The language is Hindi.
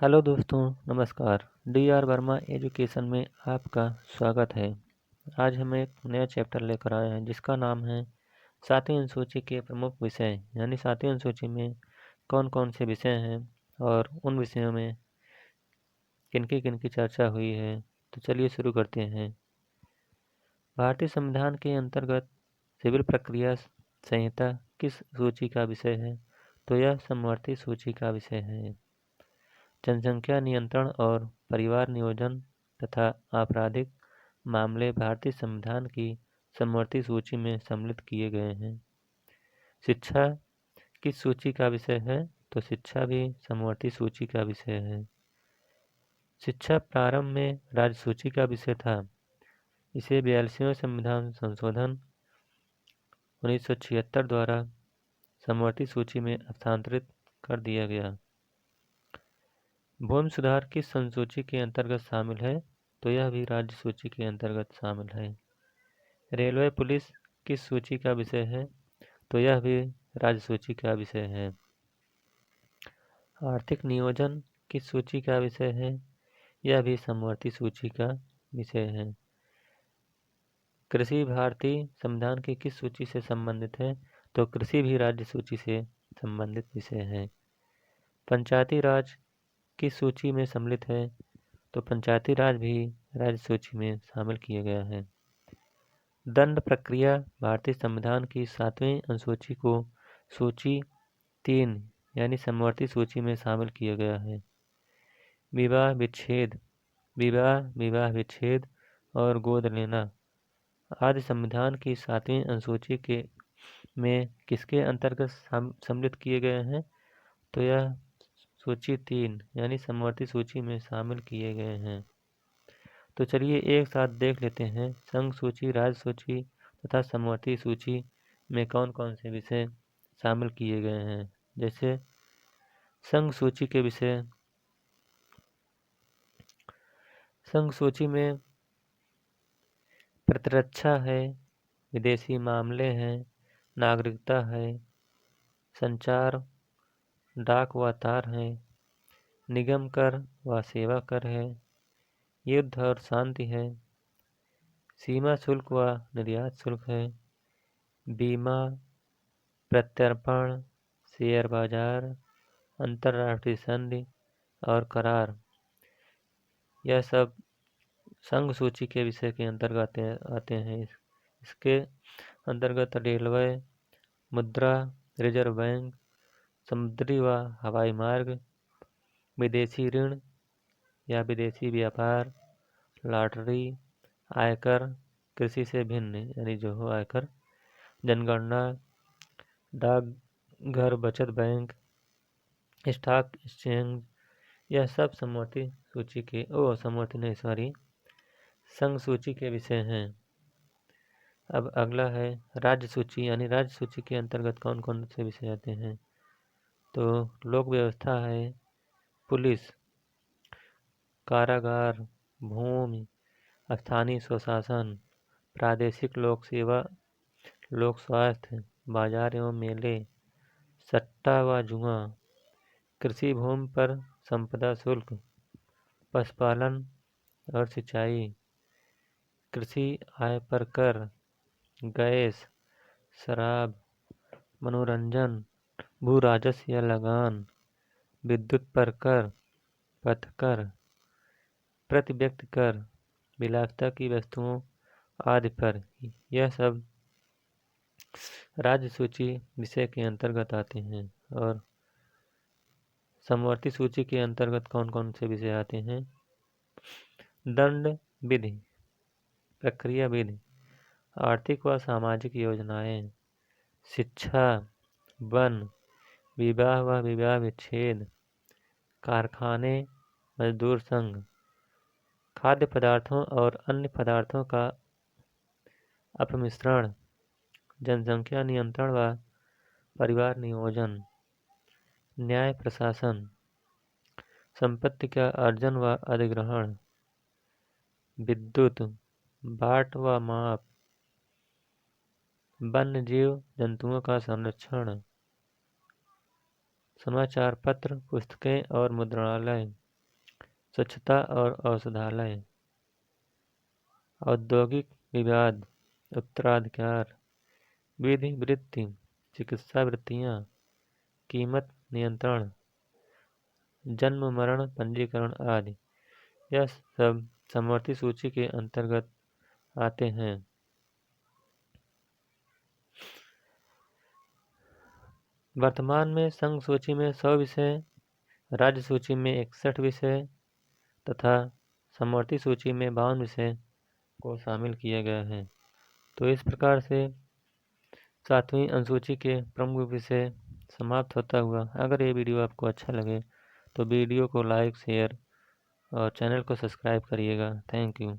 हेलो दोस्तों, नमस्कार। डी आर वर्मा एजुकेशन में आपका स्वागत है। आज हम एक नया चैप्टर लेकर आए हैं जिसका नाम है 7वीं अनुसूची के प्रमुख विषय। यानी 7वीं अनुसूची में कौन कौन से विषय हैं और उन विषयों में किनकी किनकी चर्चा हुई है। तो चलिए शुरू करते हैं। भारतीय संविधान के अंतर्गत सिविल प्रक्रिया संहिता किस सूची का विषय है? तो यह समवर्ती सूची का विषय है। जनसंख्या नियंत्रण और परिवार नियोजन तथा आपराधिक मामले भारतीय संविधान की समवर्ती सूची में सम्मिलित किए गए हैं। शिक्षा किस सूची का विषय है? तो शिक्षा भी समवर्ती सूची का विषय है। शिक्षा प्रारंभ में राज्य सूची का विषय था। इसे 42वें संविधान संशोधन 1976 द्वारा समवर्ती सूची में हस्तांतरित कर दिया गया। भूमि सुधार किस अनुसूची के अंतर्गत शामिल है? तो यह भी राज्य सूची के अंतर्गत शामिल है। रेलवे पुलिस किस सूची का विषय है? तो यह भी राज्य सूची का विषय है। आर्थिक नियोजन किस सूची का विषय है? यह भी समवर्ती सूची का विषय है। कृषि भारतीय संविधान की किस सूची से संबंधित है? तो कृषि भी राज्य सूची से संबंधित विषय है। पंचायती राज किस सूची में सम्मिलित है? तो पंचायती राज भी राज्य सूची में शामिल किया गया है। दंड प्रक्रिया भारतीय संविधान की 7वीं अनुसूची को सूची 3 यानी समवर्ती सूची में शामिल किया गया है। विवाह विवाह विच्छेद और गोद लेना आदि संविधान की 7वीं अनुसूची के में किसके अंतर्गत सम्मिलित किए गए हैं? तो यह सूची 3 यानी समवर्ती सूची में शामिल किए गए हैं। तो चलिए एक साथ देख लेते हैं संघ सूची, राज्य सूची तथा समवर्ती सूची में कौन कौन से विषय शामिल किए गए हैं। जैसे संघ सूची के विषय, संघ सूची में प्रतिरक्षा है, विदेशी मामले हैं, नागरिकता है, संचार, डाक व तार है, निगम कर व सेवा कर है, युद्ध और शांति है, सीमा शुल्क व निर्यात शुल्क है, बीमा, प्रत्यर्पण, शेयर बाजार, अंतर्राष्ट्रीय संधि और करार, यह सब संघ सूची के विषय के अंतर्गत आते हैं। इसके अंतर्गत रेलवे, मुद्रा, रिजर्व बैंक, समुद्री व हवाई मार्ग, विदेशी ऋण या विदेशी व्यापार, लॉटरी, आयकर, कृषि से भिन्न यानी जो हो आयकर, जनगणना, डाकघर, बचत बैंक, स्टॉक एक्सचेंज, यह सब समवर्ती सूची के संघ सूची के विषय हैं। अब अगला है राज्य सूची, यानी राज्य सूची के अंतर्गत कौन कौन से विषय आते हैं। तो लोक व्यवस्था है, पुलिस, कारागार, भूमि, स्थानीय स्वशासन, प्रादेशिक लोक सेवा, लोक स्वास्थ्य, बाजार एवं मेले, सट्टा व जुआ, कृषि भूमि पर संपदा शुल्क, पशुपालन और सिंचाई, कृषि आय पर कर, गैस, शराब, मनोरंजन, भू राजस्व या लगान, विद्युत पर कर, पथ कर, प्रति व्यक्ति कर, विलासिता की वस्तुओं आदि पर, यह सब राज्य सूची विषय के अंतर्गत आते हैं। और समवर्ती सूची के अंतर्गत कौन कौन से विषय आते हैं। दंड विधि, प्रक्रिया विधि, आर्थिक व सामाजिक योजनाएं, शिक्षा, वन, विवाह व विवाह विच्छेद, कारखाने, मजदूर संघ, खाद्य पदार्थों और अन्य पदार्थों का अपमिश्रण, जनसंख्या नियंत्रण व परिवार नियोजन, न्याय प्रशासन, संपत्ति का अर्जन व अधिग्रहण, विद्युत, बाट व माप, वन्य जीव जंतुओं का संरक्षण, समाचार पत्र, पुस्तकें और मुद्रणालय, स्वच्छता और औषधालय, औद्योगिक विवाद, उत्तराधिकार, विधि वृत्ति, चिकित्सा वृत्तियाँ, कीमत नियंत्रण, जन्म मरण पंजीकरण आदि। यह सब समवर्ती सूची के अंतर्गत आते हैं। वर्तमान में संघ सूची में 100 विषय, राज्य सूची में 61 विषय तथा समवर्ती सूची में 52 विषय को शामिल किया गया है। तो इस प्रकार से 7वीं अनुसूची के प्रमुख विषय समाप्त होता हुआ। अगर ये वीडियो आपको अच्छा लगे तो वीडियो को लाइक, शेयर और चैनल को सब्सक्राइब करिएगा। Thank you.